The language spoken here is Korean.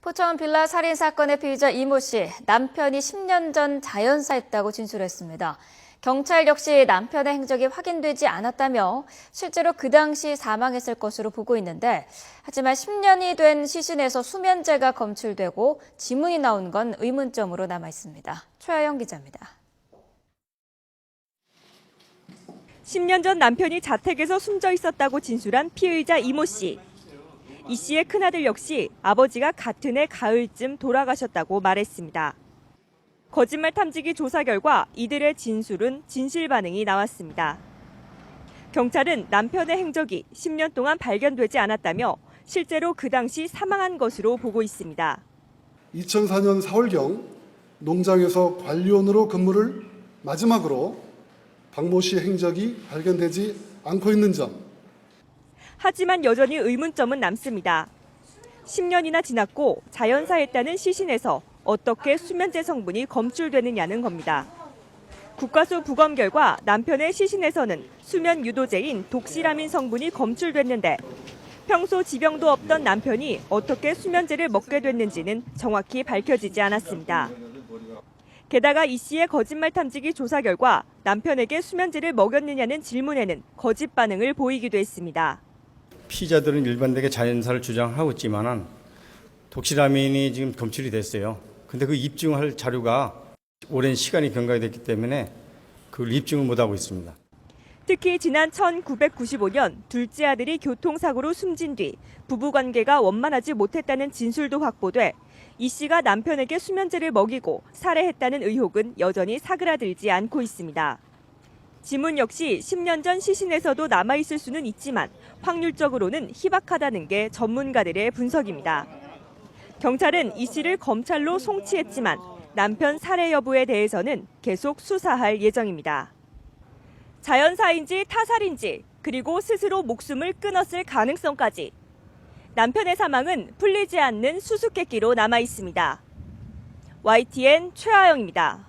포천 빌라 살인 사건의 피의자 이모 씨, 남편이 10년 전 자연사했다고 진술했습니다. 경찰 역시 남편의 행적이 확인되지 않았다며 실제로 그 당시 사망했을 것으로 보고 있는데, 하지만 10년이 된 시신에서 수면제가 검출되고 지문이 나온 건 의문점으로 남아 있습니다. 최하영 기자입니다. 10년 전 남편이 자택에서 숨져 있었다고 진술한 피의자 이모 씨. 이 씨의 큰아들 역시 아버지가 같은 해 가을쯤 돌아가셨다고 말했습니다. 거짓말 탐지기 조사 결과 이들의 진술은 진실 반응이 나왔습니다. 경찰은 남편의 행적이 10년 동안 발견되지 않았다며 실제로 그 당시 사망한 것으로 보고 있습니다. 2004년 4월경 농장에서 관리원으로 근무를 마지막으로 박모 씨의 행적이 발견되지 않고 있는 점. 하지만 여전히 의문점은 남습니다. 10년이나 지났고 자연사했다는 시신에서 어떻게 수면제 성분이 검출되느냐는 겁니다. 국과수 부검 결과 남편의 시신에서는 수면 유도제인 독시라민 성분이 검출됐는데 평소 지병도 없던 남편이 어떻게 수면제를 먹게 됐는지는 정확히 밝혀지지 않았습니다. 게다가 이 씨의 거짓말 탐지기 조사 결과 남편에게 수면제를 먹였느냐는 질문에는 거짓 반응을 보이기도 했습니다. 피의자들은 일반되게 자연사를 주장하고 있지만은 독시라민이 지금 검출이 됐어요. 근데 그 입증할 자료가 오랜 시간이 경과가 됐기 때문에 그걸 입증을 못하고 있습니다. 특히 지난 1995년 둘째 아들이 교통사고로 숨진 뒤 부부관계가 원만하지 못했다는 진술도 확보돼 이 씨가 남편에게 수면제를 먹이고 살해했다는 의혹은 여전히 사그라들지 않고 있습니다. 지문 역시 10년 전 시신에서도 남아있을 수는 있지만 확률적으로는 희박하다는 게 전문가들의 분석입니다. 경찰은 이 씨를 검찰로 송치했지만 남편 살해 여부에 대해서는 계속 수사할 예정입니다. 자연사인지 타살인지 그리고 스스로 목숨을 끊었을 가능성까지. 남편의 사망은 풀리지 않는 수수께끼로 남아 있습니다. YTN 최하영입니다.